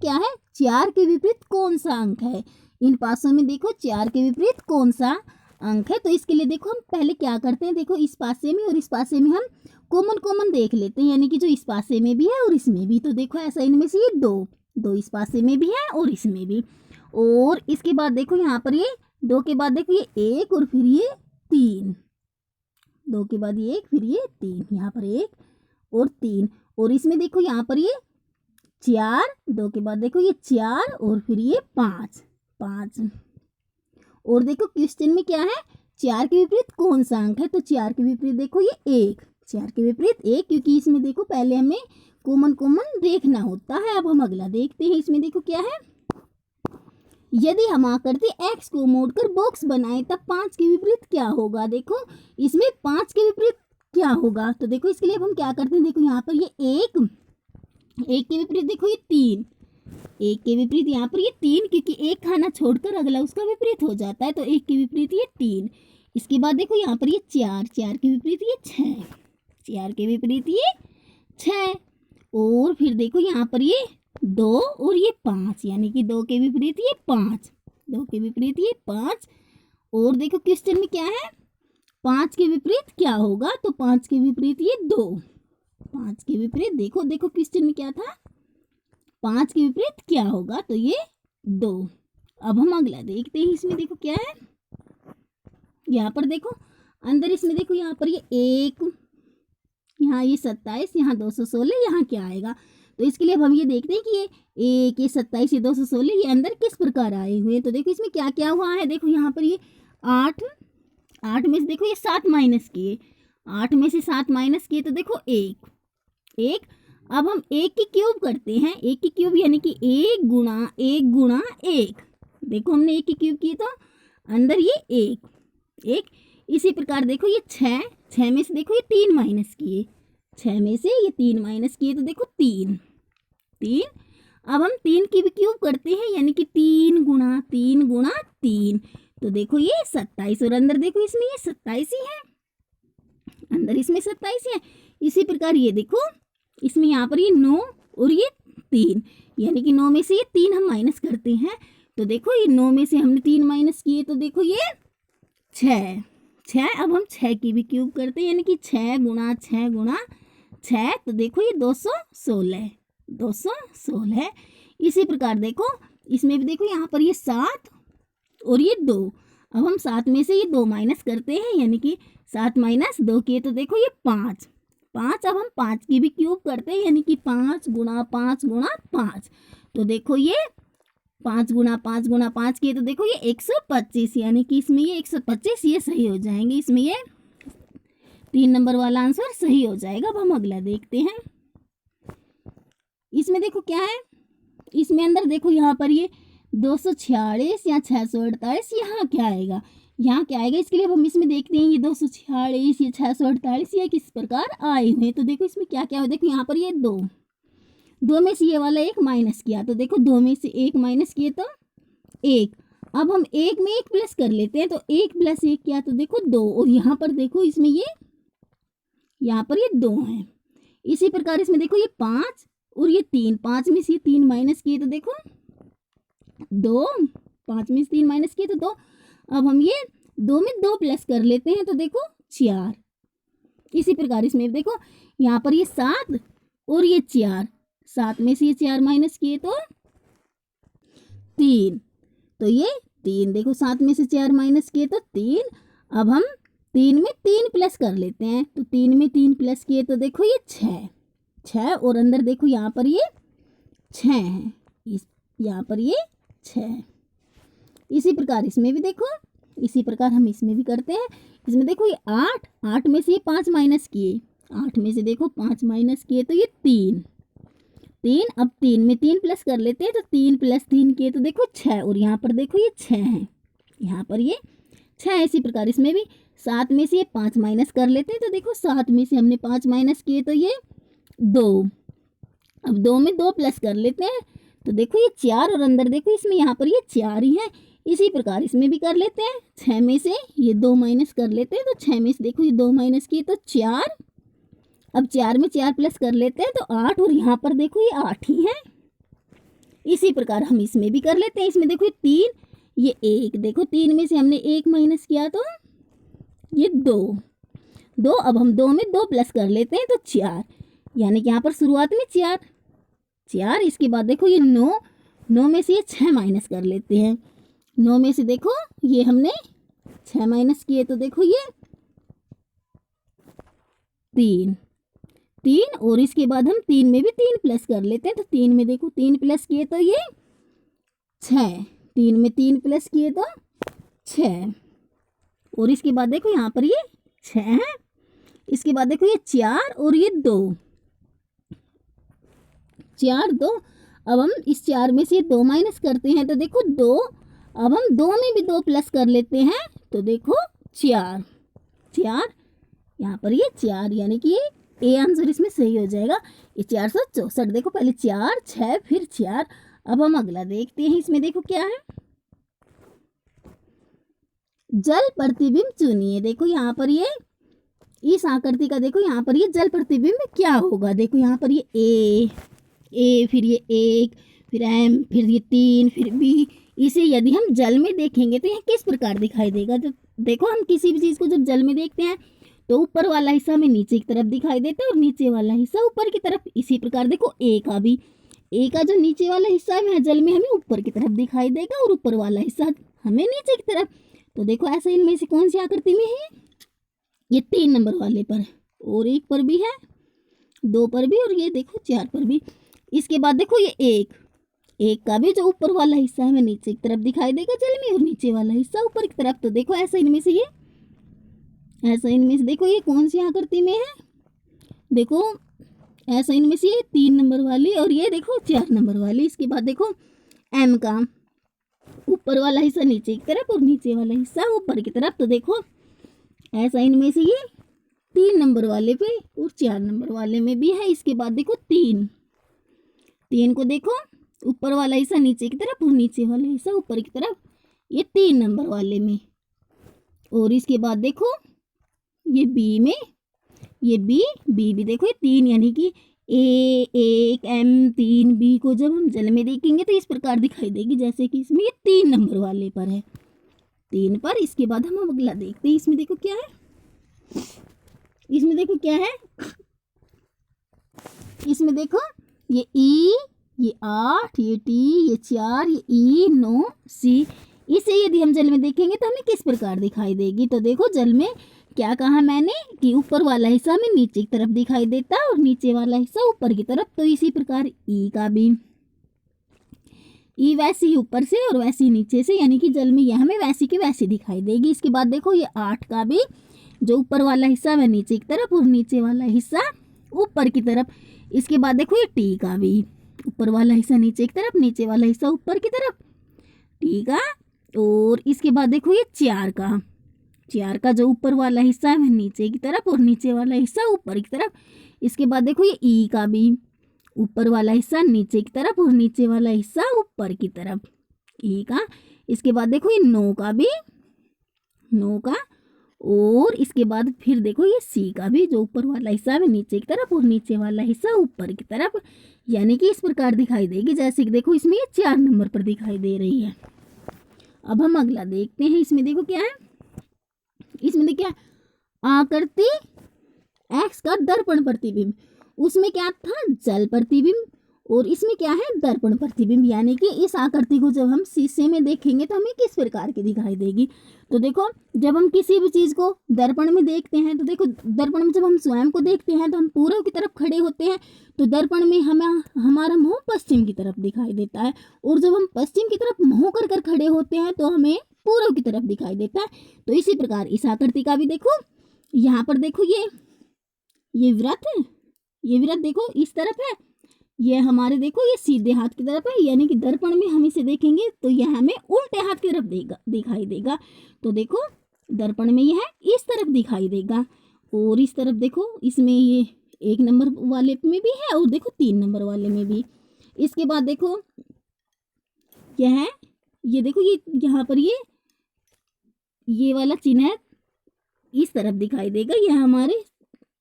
क्या है, 4 के विपरीत कौन सा अंक है। इन पासों में देखो 4 के विपरीत कौन सा अंक है। तो इसके लिए देखो हम पहले क्या करते हैं, देखो इस पासे में और इस पासे में हम कॉमन देख लेते हैं, यानी कि जो इस पासे में भी है और इसमें भी। तो देखो ऐसा इनमें से ये दो इस पासे में भी है और इसमें भी। और इसके बाद देखो यहाँ पर ये 2 के बाद देखो ये 1 और फिर ये 3, 2 के बाद ये 1 फिर ये 3, यहाँ पर 1 और 3। और इसमें देखो यहाँ पर ये 4, 2 के बाद देखो ये 4 और फिर ये 5। और देखो क्वेश्चन में क्या है, 4 के विपरीत कौन सा अंक है। तो 4 के विपरीत देखो ये 1, 4 के विपरीत 1, क्योंकि इसमें देखो पहले हमें कॉमन देखना होता है। अब हम अगला देखते हैं। इसमें देखो क्या है, यदि हम आकृति x को मोड़कर बॉक्स बनाए तब 5 के विपरीत क्या होगा। देखो इसमें 5 के विपरीत क्या होगा। तो देखो इसके लिए अब हम क्या करते हैं, देखो यहाँ पर ये 1 के विपरीत देखो ये 3, 1 के विपरीत यहाँ पर ये 3, क्योंकि एक खाना छोड़कर अगला उसका विपरीत हो जाता है। तो 1 के विपरीत ये 3। इसके बाद देखो यहाँ पर ये 4 के विपरीत ये 6, 4 के विपरीत ये 6। और फिर देखो यहाँ पर ये 2 और ये 5, यानी कि 2 के विपरीत ये 5, 2 के विपरीत ये 5। और देखो क्वेश्चन में क्या है, 5 के विपरीत क्या होगा। तो 5 के विपरीत ये 2, 5 के विपरीत देखो क्वेश्चन में क्या था, 5 के विपरीत क्या होगा। तो ये 2। अब हम अगला देखते हैं। इसमें देखो क्या है, यहाँ पर देखो अंदर इसमें देखो यहाँ पर ये 1, यहाँ ये 27, यहाँ 216, यहाँ क्या आएगा। तो इसके लिए अब हम ये देखते हैं कि ये 1, ये 27, ये 216 ये अंदर किस प्रकार आए हुए हैं। तो देखो इसमें क्या क्या हुआ है, देखो यहाँ पर ये 8 में से देखो ये 7 माइनस किए, 8 में से 7 माइनस किए तो देखो 1। अब हम 1 की क्यूब करते हैं, 1 की क्यूब यानी कि 1 गुणा 1। देखो हमने 1 की क्यूब की तो अंदर ये 1। इसी प्रकार देखो ये 6 में से देखो ये 3 माइनस किए, 6 में से ये 3 माइनस किए तो देखो 3। अब हम 3 की भी क्यूब करते हैं, यानी कि 3 गुणा 3। तो देखो ये 27 और अंदर देखो इसमें ये 27 ही है, अंदर इसमें 27 है। इसी प्रकार ये देखो इसमें यहाँ पर ये 9 और ये 3, यानी कि 9 में से ये 3 हम माइनस करते हैं। तो देखो ये 9 में से हमने 3 माइनस किए तो देखो ये 6। अब हम 6 की भी क्यूब करते हैं, यानी कि 6 गुणा 6 तो देखो ये 216। इसी प्रकार देखो इसमें भी देखो यहाँ पर ये 7 और ये 2। अब हम 7 में से ये 2 माइनस करते हैं, यानी कि 7 माइनस 2 किए तो देखो ये 5। अब हम 5 की भी क्यूब करते हैं, यानी कि 5 गुणा 5। तो देखो ये 5 गुणा 5 किए तो देखो ये 125, यानी कि इसमें ये 125 ये सही हो जाएंगे। इसमें ये 3 नंबर वाला आंसर सही हो जाएगा। अब हम अगला देखते हैं। इसमें देखो क्या है, इसमें अंदर देखो यहाँ पर ये 246 या 648, यहाँ क्या आएगा, इसके लिए अब हम इसमें देखते हैं ये 246 ये 648 ये किस प्रकार आए हुए हैं। तो देखो इसमें क्या क्या हो, देखो यहाँ पर ये 2 में से ये वाला 1 माइनस किया तो देखो 2 में से 1 माइनस किए तो 1। अब हम 1 में 1 प्लस कर लेते हैं, तो 1 + 1 किया तो देखो 2। और यहाँ पर देखो इसमें ये यहाँ पर ये 2 है। इसी प्रकार इसमें देखो ये 5 और ये 3, 5 में से 3 माइनस किए तो देखो 2, 5 में से 3 माइनस किए तो 2। अब हम ये 2 में 2 प्लस कर लेते हैं तो देखो 4। इसी प्रकार इसमें देखो यहाँ पर ये 7 और ये 4, 7 में से ये 4 माइनस किए तो 3, तो ये 3 देखो 7 में से 4 माइनस किए तो 3। अब हम 3 में 3 प्लस कर लेते हैं, तो 3 में 3 प्लस किए तो देखो ये 6 और अंदर देखो यहाँ पर ये 6 है, यहाँ पर ये 6। इसी प्रकार इसमें भी देखो, इसी प्रकार हम इसमें भी करते हैं। इसमें देखो ये 8 में से ये 5 माइनस किए, 8 में से देखो 5 माइनस किए तो ये 3। अब 3 में 3 प्लस कर लेते हैं, तो 3 + 3 किए तो देखो 6 और यहाँ पर देखो ये 6 है, यहाँ पर ये 6। इसी प्रकार इसमें भी 7 में से ये 5 माइनस कर लेते हैं, तो देखो 7 में से हमने 5 माइनस किए तो ये 2। अब 2 में 2 प्लस कर लेते हैं, तो देखो ये 4 और अंदर देखो इसमें यहाँ पर ये 4 ही है। इसी प्रकार इसमें भी कर लेते हैं, 6 में से ये 2 माइनस कर लेते हैं, तो 6 में से देखो ये 2 माइनस किए तो 4। अब 4 में 4 प्लस कर लेते हैं तो 8 और यहाँ पर देखो ये 8 ही है। इसी प्रकार हम इसमें भी कर लेते हैं। इसमें देखो ये 3, ये 1, देखो 3 में से हमने 1 माइनस किया तो ये 2, अब हम 2 में 2 प्लस कर लेते हैं तो 4, यानी कि यहाँ पर शुरुआत में 4, इसके बाद देखो ये 9 में से ये 6 माइनस कर लेते हैं। 9 में से देखो ये हमने 6 माइनस किए तो देखो ये 3, और इसके बाद हम 3 में भी 3 प्लस कर लेते हैं तो 3 में देखो 3 प्लस किए तो ये 6, 3 में 3 प्लस किए तो 6, और इसके बाद देखो यहाँ पर ये 6 है। इसके बाद देखो ये 4 और ये 2, 4 2, अब हम इस 4 में से 2 माइनस करते हैं तो देखो 2, अब हम 2 में भी 2 प्लस कर लेते हैं तो देखो 4, यहाँ पर ये 4, यानी कि ये ए आंसर इसमें सही हो जाएगा। ये 464, देखो पहले 4 6 फिर 4। अब हम अगला देखते हैं। इसमें देखो क्या है, जल प्रतिबिंब चुनिए। देखो यहाँ पर ये इस आकृति का देखो यहाँ पर ये जल प्रतिबिंब क्या होगा। देखो यहाँ पर ये ए फिर ये 1 फिर एम फिर ये 3 फिर बी। इसे यदि हम जल में देखेंगे तो यह किस प्रकार दिखाई देगा। तो देखो हम किसी भी चीज़ को जब जल में देखते हैं तो ऊपर वाला हिस्सा हमें नीचे की तरफ दिखाई देता है और नीचे वाला हिस्सा ऊपर की तरफ। इसी प्रकार देखो ए का जो नीचे वाला हिस्सा है वह जल में हमें ऊपर की तरफ दिखाई देगा और ऊपर वाला हिस्सा हमें नीचे की तरफ। तो देखो ऐसा इनमें से कौन सी आकृति में है, ये 3 नंबर वाले पर, और 1 पर भी है, 2 पर भी, और ये देखो 4 पर भी। इसके बाद देखो ये 1 का भी जो ऊपर वाला हिस्सा है वह नीचे की तरफ दिखाई देगा जल में और नीचे वाला हिस्सा ऊपर की तरफ। तो देखो ऐसा इनमें से देखो ये कौन सी आकृति में है। देखो ऐसा इनमें से ये 3 नंबर वाली और ये देखो 4 नंबर वाली। इसके बाद देखो एम का ऊपर वाला हिस्सा नीचे की तरफ और नीचे वाला हिस्सा ऊपर की तरफ। तो देखो ऐसा इनमें से ये 3 नंबर वाले पे और 4 नंबर वाले में भी है। इसके बाद देखो 3 को देखो ऊपर वाला हिस्सा नीचे की तरफ और नीचे वाला हिस्सा ऊपर की तरफ, ये 3 नंबर वाले में। और इसके बाद देखो ये बी में, ये बी भी देखो ये 3, यानी कि ए 1 एम 3 बी को जब हम जल में देखेंगे तो इस प्रकार दिखाई देगी जैसे कि इसमें ये 3 नंबर वाले पर है, 3 पर। इसके बाद हम अगला देखते हैं। इसमें देखो क्या है, इसमें देखो ये ई, ये 8, ये टी, ये 4, ये ई 9 सी। इसे यदि हम जल में देखेंगे तो हमें किस प्रकार दिखाई देगी। तो देखो जल में क्या कहा मैंने कि ऊपर वाला हिस्सा हमें नीचे की तरफ दिखाई देता है और नीचे वाला हिस्सा ऊपर की तरफ। तो इसी प्रकार ई का भी, ई वैसी ही ऊपर से और वैसी नीचे से, यानी कि जल में यह हमें वैसी की वैसी दिखाई देगी। इसके बाद देखो ये 8 का भी जो ऊपर वाला हिस्सा है नीचे की तरफ और नीचे वाला हिस्सा ऊपर की तरफ। इसके बाद देखो ये टी का भी ऊपर वाला हिस्सा नीचे की तरफ, नीचे वाला हिस्सा ऊपर की तरफ, टी का। और इसके बाद देखो ये 4 का जो ऊपर वाला हिस्सा है वह नीचे की तरफ और नीचे वाला हिस्सा ऊपर की तरफ। इसके बाद देखो ये ई का भी ऊपर वाला हिस्सा नीचे की तरफ और नीचे वाला हिस्सा ऊपर की तरफ, ई का। इसके बाद देखो ये 9 का भी, 9 का। और इसके बाद फिर देखो ये सी का भी जो ऊपर वाला हिस्सा है नीचे की तरफ और नीचे वाला हिस्सा ऊपर की तरफ, यानी कि इस प्रकार दिखाई देगी जैसे कि देखो इसमें ये 4 नंबर पर दिखाई दे रही है। अब हम अगला देखते हैं। इसमें देखो क्या है, इसमें देखिए आकृति एक्स का दर्पण प्रतिबिंब, उसमें क्या था जल प्रतिबिंब और इसमें क्या है दर्पण प्रतिबिंब, यानी कि इस आकृति को जब हम शीशे में देखेंगे तो हमें किस प्रकार की दिखाई देगी। तो देखो जब हम किसी भी चीज़ को दर्पण में देखते हैं तो देखो दर्पण में जब हम स्वयं को देखते हैं तो हम पूर्व की तरफ खड़े होते हैं, तो दर्पण में हमें हमारा मुंह पश्चिम की तरफ दिखाई देता है, और जब हम पश्चिम की तरफ मुंह कर कर खड़े होते हैं तो हमें पूर्व की तरफ दिखाई देता है। तो इसी प्रकार इस आकृति का भी देखो यहाँ पर देखो ये वृत्त है, ये वृत्त देखो इस तरफ है, ये हमारे देखो ये सीधे हाथ की तरफ है, यानी कि दर्पण में हम इसे देखेंगे तो यह हमें उल्टे हाथ की तरफ दिखाई देगा। तो देखो दर्पण में यह इस तरफ दिखाई देगा, और इस तरफ देखो इसमें ये 1 नंबर वाले में भी है और देखो 3 नंबर वाले में भी। इसके बाद देखो ये देखो ये यहाँ पर ये वाला चिन्ह है इस तरफ दिखाई देगा, यह हमारे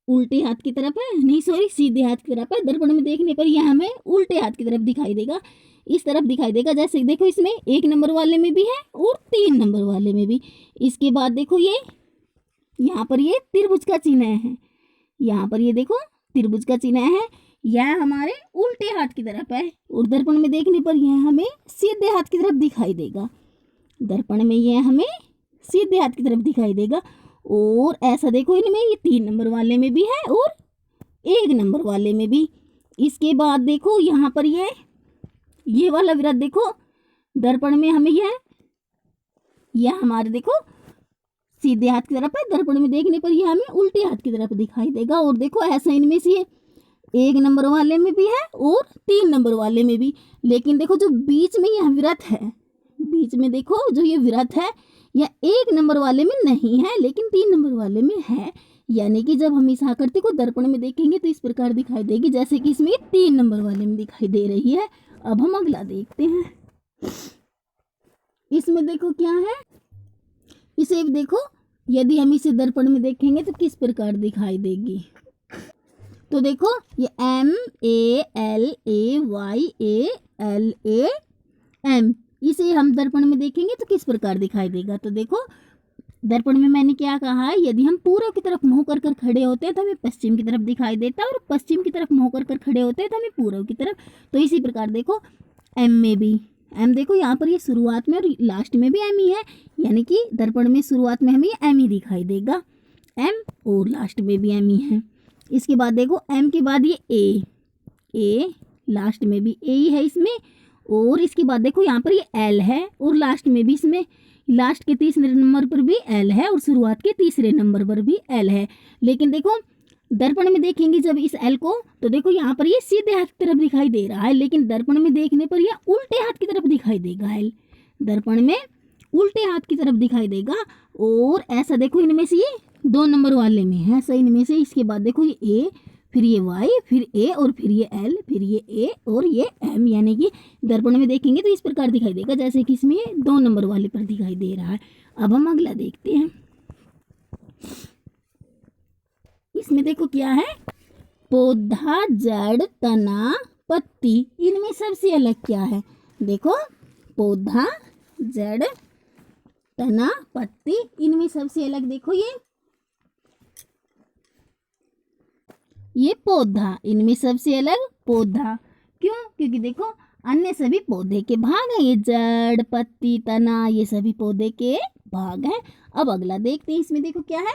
उल्टे हाथ की तरफ है, नहीं सॉरी सीधे हाथ की तरफ है। दर्पण में देखने पर यह हमें उल्टे हाथ की तरफ दिखाई देगा, इस तरफ दिखाई देगा। जैसे देखो इसमें 1 नंबर वाले में भी है और 3 नंबर वाले में भी। इसके बाद देखो ये यहाँ पर ये त्रिभुज का चिन्ह है, यहाँ पर ये देखो त्रिभुज का चिन्ह है, यह हमारे उल्टे हाथ की तरफ है और दर्पण में देखने पर यह हमें सीधे हाथ की तरफ दिखाई देगा। दर्पण में यह हमें सीधे हाथ की तरफ दिखाई देगा। और ऐसा देखो इनमें ये 3 नंबर वाले में भी है और 1 नंबर वाले में भी। इसके बाद देखो यहाँ पर ये वाला वृत्त देखो, दर्पण में हमें यह हमारे देखो सीधे हाथ की तरफ है, दर्पण में देखने पर यह हमें उल्टे हाथ की तरफ दिखाई देगा। और देखो ऐसा इनमें से 1 नंबर वाले में भी है और 3 नंबर वाले में भी। लेकिन देखो जो बीच में यह वृत्त है, बीच में देखो जो ये वृत्त है यह 1 नंबर वाले में नहीं है लेकिन 3 नंबर वाले में है। यानी कि जब हम इस आकृति को दर्पण में देखेंगे तो इस प्रकार दिखाई देगी जैसे कि इसमें 3 नंबर वाले में दिखाई दे रही है। अब हम अगला देखते हैं। इसमें देखो क्या है, इसे देखो यदि हम इसे दर्पण में देखेंगे तो किस प्रकार दिखाई देगी। तो देखो ये MALAYALAM, इसे हम दर्पण में देखेंगे तो किस प्रकार दिखाई देगा। तो देखो दर्पण में मैंने क्या कहा है, यदि हम पूर्व की तरफ मुँह कर खड़े होते हैं तो हमें पश्चिम की तरफ दिखाई देता है और पश्चिम की तरफ मुँह कर खड़े होते हैं तो हमें पूर्व की तरफ। तो इसी प्रकार देखो एम में भी, एम देखो यहाँ पर ये शुरुआत में और लास्ट में भी एम ही है, यानी कि दर्पण में शुरुआत में हमें ये एम ही दिखाई देगा, एम और लास्ट में भी एम ही है। इसके बाद देखो एम के बाद ये ए लास्ट में भी ए ही है इसमें। और इसके बाद देखो यहाँ पर ये एल है और लास्ट में भी इसमें लास्ट के तीसरे नंबर पर भी एल है और शुरुआत के तीसरे नंबर पर भी एल है। लेकिन देखो दर्पण में देखेंगे जब इस एल को तो देखो यहाँ पर ये सीधे हाथ की तरफ दिखाई दे रहा है, लेकिन दर्पण में देखने पर यह उल्टे हाथ की तरफ दिखाई देगा। एल दर्पण में उल्टे हाथ की तरफ दिखाई देगा। और ऐसा देखो इनमें से ये 2 नंबर वाले में है, ऐसा इनमें से। इसके बाद देखो ये ए, फिर ये वाई, फिर ए और फिर ये एल, फिर ये ए और ये एम, यानी कि दर्पण में देखेंगे तो इस प्रकार दिखाई देगा जैसे कि इसमें ये 2 नंबर वाले पर दिखाई दे रहा है। अब हम अगला देखते हैं। इसमें देखो क्या है, पौधा, जड़, तना, पत्ती, इनमें सबसे अलग क्या है। देखो पौधा, जड़, तना, पत्ती, इनमें सबसे अलग देखो ये पौधा, इनमें सबसे अलग पौधा। क्यों? क्योंकि देखो अन्य सभी पौधे के भाग हैं, ये जड़, पत्ती, तना, ये सभी पौधे के भाग हैं। अब अगला देखते हैं। इसमें देखो क्या है,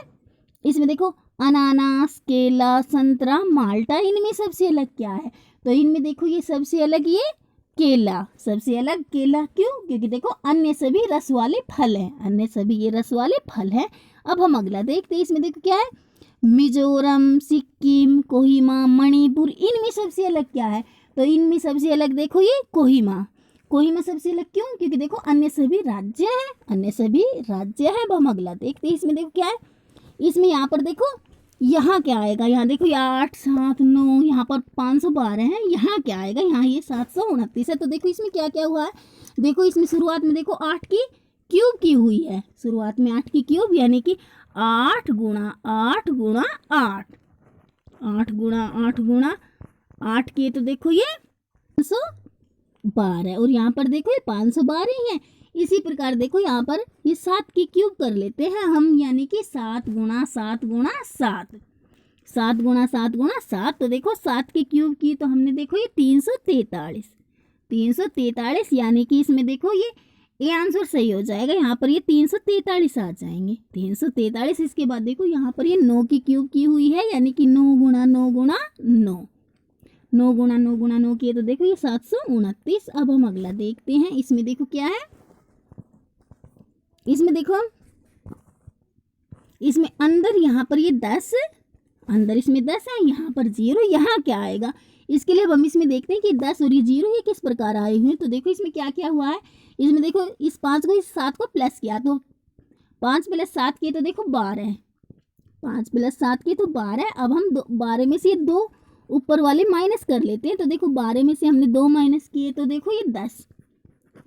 इसमें देखो अनानास, केला, संतरा, माल्टा, इनमें सबसे अलग क्या है। तो इनमें देखो ये सबसे अलग ये केला, सबसे अलग केला। क्यों? क्योंकि देखो अन्य सभी रस वाले फल हैं, अन्य सभी ये रस वाले फल हैं। अब हम अगला देखते हैं। इसमें देखो क्या है, मिजोरम, सिक्किम, कोहिमा, मणिपुर, इनमें सबसे अलग क्या है। तो इनमें सबसे अलग देखो ये कोहिमा, कोहिमा सबसे अलग। क्यों? क्योंकि देखो अन्य सभी राज्य हैं, अन्य सभी राज्य हैं। अब हम अगला देखते हैं। इसमें देखो क्या है, इसमें यहाँ पर देखो यहाँ क्या आएगा, यहाँ देखो ये 8, 7, 9, यहाँ पर 512 है, यहाँ क्या आएगा, यहाँ ये 729 है। तो देखो इसमें क्या क्या हुआ है, देखो इसमें शुरुआत में देखो 8 की क्यूब की हुई है, शुरुआत में 8 की क्यूब, यानी कि 8 गुणा 8 गुणा 8, 8 गुणा 8 गुणा 8 किए तो देखो ये 512 है और यहाँ पर देखो ये 512 ही है। इसी प्रकार देखो यहाँ पर ये 7 की क्यूब कर लेते हैं हम, यानी कि 7 गुणा 7 गुणा 7, 7 गुणा 7 गुणा 7। तो देखो 7 की क्यूब की तो हमने देखो ये 343, 343, यानी कि इसमें देखो ये आंसर सही हो जाएगा। यहाँ पर ये 343 आ जाएंगे, 343। इसके बाद देखो यहाँ पर ये 9 की क्यूब की हुई है, यानी कि 9 गुणा 9 गुणा 9, 9 गुणा 9 गुणा 9 किए तो देखो ये 729। अब हम अगला देखते हैं। इसमें देखो क्या है, इसमें देखो इसमें अंदर यहाँ पर ये 10, अंदर इसमें 10 है, यहाँ पर 0, यहाँ क्या आएगा। इसके लिए अब हम इसमें देखते हैं कि 10 और ये 0 ये किस प्रकार आए हुए हैं। तो देखो इसमें क्या क्या हुआ है, इसमें देखो इस 5 को इस 7 को प्लस किया तो 5 + 7 किए तो देखो 12, 5 + 7 किए तो 12। अब हम 12 में से ये 2 ऊपर वाले माइनस कर लेते हैं। तो देखो 12 में से हमने 2 माइनस किए तो देखो ये 10,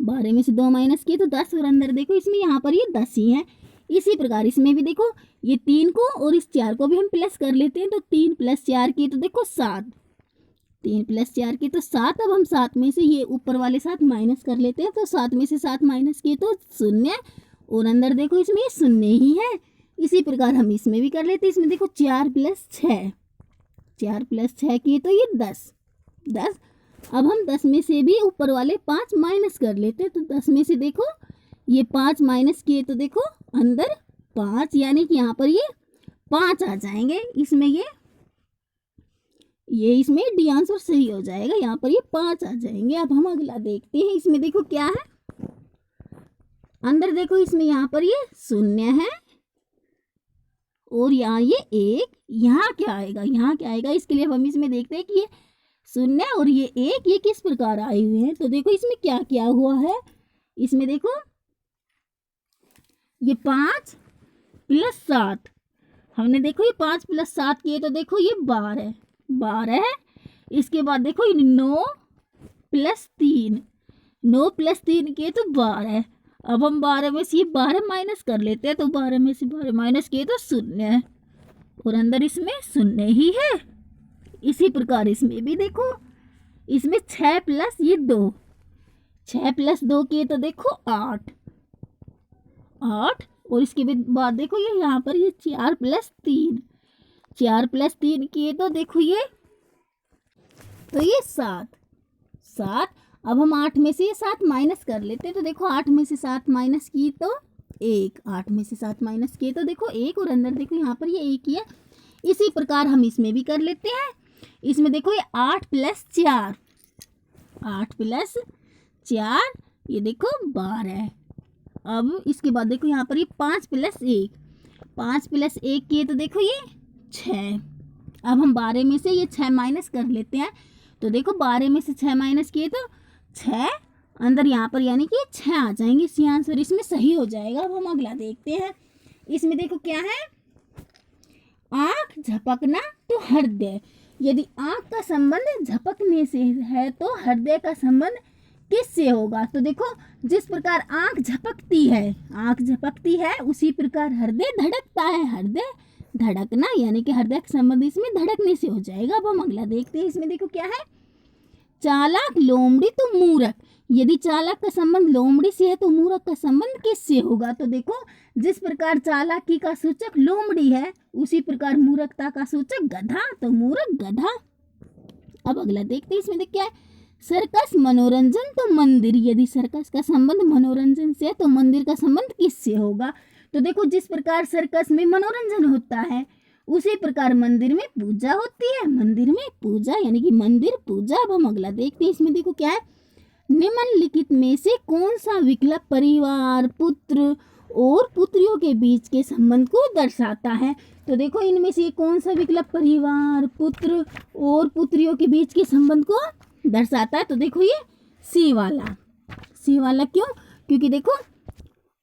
12 में से 2 माइनस किए तो 10 और अंदर देखो इसमें यहाँ पर ये 10 ही है। इसी प्रकार इसमें भी देखो ये 3 को और इस 4 को भी हम प्लस कर लेते हैं, तो 3 + 4 की तो देखो 7, 3 + 4 की तो 7। अब हम 7 में से ये ऊपर वाले 7 माइनस कर लेते हैं, तो 7 में से 7 माइनस किए तो 0, और अंदर देखो इसमें ये 0 ही है। इसी प्रकार हम इसमें भी कर लेते हैं। इसमें देखो 4 + 6, 4 + 6 किए तो ये 10, 10। अब हम 10 में से भी ऊपर वाले 5 माइनस कर लेते हैं, तो 10 में से देखो ये 5 माइनस किए तो देखो अंदर 5, यानी कि यहाँ पर ये 5 आ जाएंगे। इसमें ये इसमें डी आंसर सही हो जाएगा, यहाँ पर ये 5 आ जाएंगे। अब हम अगला देखते हैं। इसमें देखो क्या है, अंदर देखो इसमें यहाँ पर ये 0 है और यहाँ ये 1, यहाँ क्या आएगा, यहाँ क्या आएगा। इसके लिए हम इसमें देखते हैं कि ये 0 और ये 1 ये किस प्रकार आए हुए हैं। तो देखो इसमें क्या क्या हुआ है। इसमें देखो ये 5 + 7, हमने देखो ये 5 + 7 किए तो देखो ये 12, 12 है। इसके बाद देखो ये 9 + 3, 9 + 3 किए तो 12। अब हम 12 में से ये 12 माइनस कर लेते हैं, तो 12 में से 12 माइनस किए तो 0 है, और अंदर इसमें 0 ही है। इसी प्रकार इसमें भी देखो, इसमें 6 + ये 2, 6 + 2 किए तो देखो 8, 8। और इसके बाद देखो ये यहाँ पर ये 4 + 3, 4 + 3 किए तो देखो ये 7, 7। अब हम 8 में से ये 7 माइनस कर लेते हैं, तो देखो 8 में से 7 माइनस की तो 1, 8 में से 7 माइनस किए तो देखो 1, और अंदर देखो यहाँ पर ये 1 ही है। इसी प्रकार हम इसमें भी कर लेते हैं। इसमें देखो ये 8 + 4, 8 + 4 ये देखो 12। अब इसके बाद देखो यहाँ पर ये 5 + 1, 5 + 1 किए तो देखो ये 6। अब हम 12 में से ये 6 माइनस कर लेते हैं, तो देखो 12 में से 6 माइनस किए तो 6, अंदर यहाँ पर यानी कि 6 आ जाएंगे। इसी आंसर इसमें सही हो जाएगा। अब हम अगला देखते हैं। इसमें देखो क्या है, आँख झपकना तो हृदय। यदि आँख का संबंध झपकने से है तो हृदय का संबंध किससे होगा। तो देखो जिस प्रकार आँख झपकती है, आँख झपकती है, उसी प्रकार हृदय धड़कता है। हृदय धड़कना यानी कि हृदय का संबंध इसमें धड़कने से हो जाएगा। अब हम अगला देखते हैं। इसमें देखो क्या है, चालाक लोमड़ी तो मूर्ख। यदि चालाक का संबंध लोमड़ी से है तो मूर्ख का संबंध किससे होगा। तो देखो जिस प्रकार चालाकी का सूचक लोमड़ी है, उसी प्रकार मूर्खता का सूचक गधा, तो मूर्ख गधा। अब अगला देखते हैं। इसमें देख क्या है, सर्कस मनोरंजन तो मंदिर। यदि सर्कस का संबंध मनोरंजन से है तो मंदिर का संबंध किससे होगा। तो देखो जिस प्रकार सर्कस में मनोरंजन होता है, उसी प्रकार मंदिर में पूजा होती है। मंदिर में पूजा यानी कि मंदिर पूजा। अब हम अगला देखते हैं। इसमें देखो क्या है, निम्नलिखित में से कौन सा विकल्प परिवार, पुत्र और पुत्रियों के बीच के संबंध को दर्शाता है। तो देखो इनमें से कौन सा विकल्प परिवार, पुत्र और पुत्रियों के बीच के संबंध को दर्शाता है। तो देखो ये सी वाला, सी वाला क्यों, क्योंकि देखो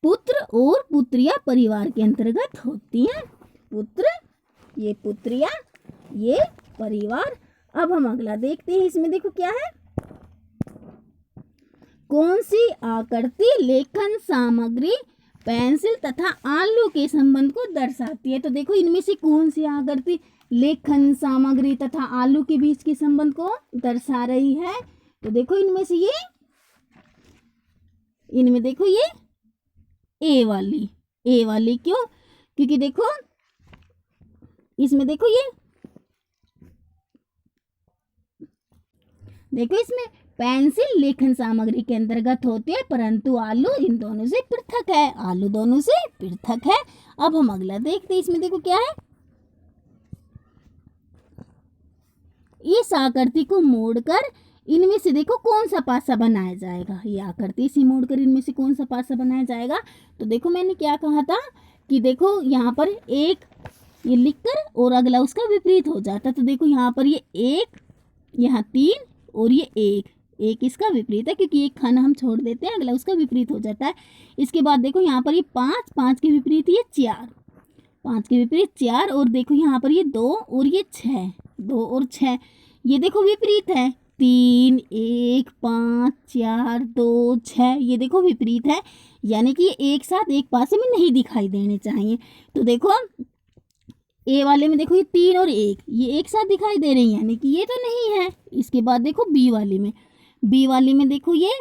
पुत्र और पुत्रियां परिवार के अंतर्गत होती हैं। पुत्र, ये पुत्रियां, ये परिवार। अब हम अगला देखते हैं। इसमें देखो क्या है, कौन सी आकृति लेखन सामग्री पेंसिल तथा आलू के संबंध को दर्शाती है। तो देखो इनमें से कौन सी आकृति लेखन सामग्री तथा आलू के बीच के संबंध को दर्शा रही है। तो देखो इनमें से ये, इनमें देखो ये ए वाली, ए वाली क्यों, क्योंकि देखो इसमें देखो ये, देखो इसमें पेंसिल लेखन सामग्री के अंतर्गत होती है, परंतु आलू इन दोनों से पृथक है। आलू दोनों से पृथक है। अब हम अगला देखते हैं। इसमें देखो क्या है, इस आकृति को मोड़कर इनमें से देखो कौन सा पासा बनाया जाएगा। ये आकृति से मोड़कर इनमें से कौन सा पासा बनाया जाएगा। तो देखो मैंने क्या कहा था कि देखो यहाँ पर एक ये लिखकर और अगला उसका विपरीत हो जाता। तो देखो यहाँ पर ये एक, यहाँ 3 और ये एक इसका विपरीत है, क्योंकि एक खाना हम छोड़ देते हैं, अगला उसका विपरीत हो जाता है। इसके बाद देखो यहाँ पर ये 5 के विपरीत ये 4, 5 के विपरीत 4, और देखो यहाँ पर ये 2 और ये 6, 2 और 6 ये देखो विपरीत है। 3, 1, 5, 4, 2, 6 ये देखो विपरीत है। यानी कि ये एक साथ एक पासे में नहीं दिखाई देने चाहिए। तो देखो ए वाले में देखो ये 3 और 1 ये एक साथ दिखाई दे रही हैं, यानी कि ये तो नहीं है। इसके बाद देखो बी वाली में देखो ये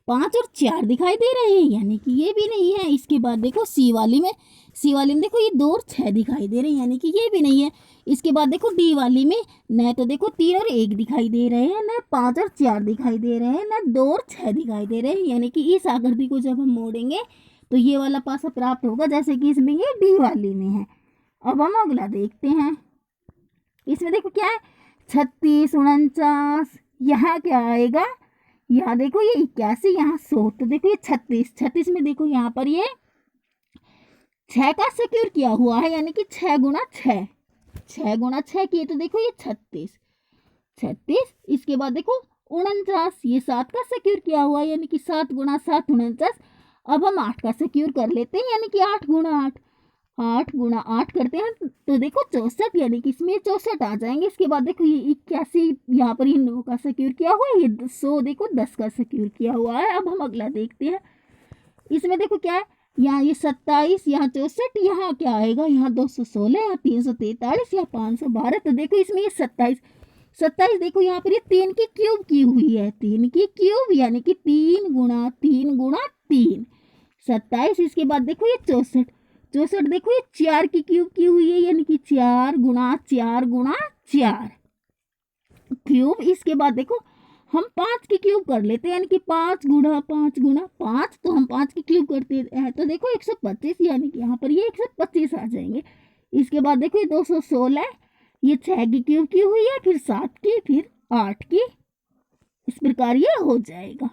5 और 4 दिखाई दे रहे हैं, यानी कि ये भी नहीं है। इसके बाद देखो सी वाली में देखो ये 2 और 6 दिखाई दे रहे हैं, यानी कि ये भी नहीं है। इसके बाद देखो डी वाली में न तो देखो 3 और 1 दिखाई दे रहे हैं, न 5 और 4 दिखाई दे रहे हैं, न 2 और 6 दिखाई दे रहे हैं, यानी कि इस आकृति को जब हम मोड़ेंगे तो ये वाला पासा प्राप्त होगा, जैसे कि इसमें ये डी वाली में है। अब हम अगला देखते हैं। इसमें देखो क्या है 36, 49, यहाँ क्या आएगा, यहाँ देखो ये 81, यहाँ 100, तो देखो ये 36 में देखो यहाँ पर ये 6 का सिक्योर किया हुआ है, यानी कि 6 गुणा 6 किए तो देखो ये 36। इसके बाद देखो 49, ये 7 का सिक्योर किया हुआ है, यानी कि 7 गुणा 7 49। अब हम 8 का सिक्योर कर लेते हैं, यानी कि 8 गुणा 8 करते हैं तो देखो 64, यानी कि इसमें 64 आ जाएंगे। इसके बाद देखो ये 81, यहाँ पर ये 9 का सिक्योर किया हुआ है, ये 100 देखो 10 का सिक्योर किया हुआ है। अब हम अगला देखते हैं। इसमें देखो क्या है, यहाँ ये 27, यहाँ 64, यहाँ क्या आएगा, यहाँ 216, यहाँ 343, यहाँ 512। तो देखो इसमें ये 27 देखो यहाँ पर ये 3 की क्यूब की हुई है, 3 की क्यूब यानी कि 3 गुणा 3 गुणा 3 27। इसके बाद देखो ये 64 देखो ये 4 की क्यूब की हुई है, यानी कि 4 गुणा 4 गुणा 4 क्यूब। इसके बाद देखो हम 5 की क्यूब कर लेते हैं, यानी कि 5 गुणा 5 गुणा 5, तो हम 5 की क्यूब करते हैं तो देखो 125, यानी कि यहाँ पर ये 125 आ जाएंगे। इसके बाद देखो ये 216, ये 6 की क्यूब की हुई है, फिर 7 की, फिर 8 की, इस प्रकार ये हो जाएगा।